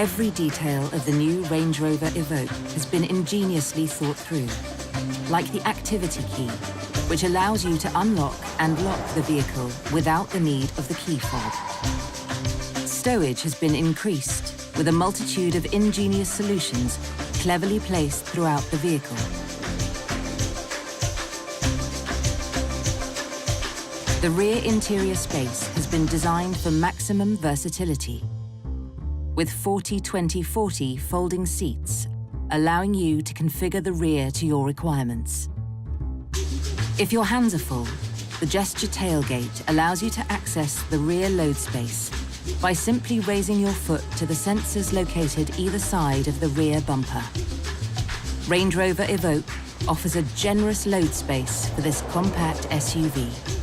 Every detail of the new Range Rover Evoque has been ingeniously thought through, like the activity key, which allows you to unlock and lock the vehicle without the need of the key fob. Stowage has been increased with a multitude of ingenious solutions cleverly placed throughout the vehicle. The rear interior space has been designed for maximum versatility, with 40-20-40 folding seats, allowing you to configure the rear to your requirements. If your hands are full, the gesture tailgate allows you to access the rear load space by simply raising your foot to the sensors located either side of the rear bumper. Range Rover Evoque offers a generous load space for this compact SUV.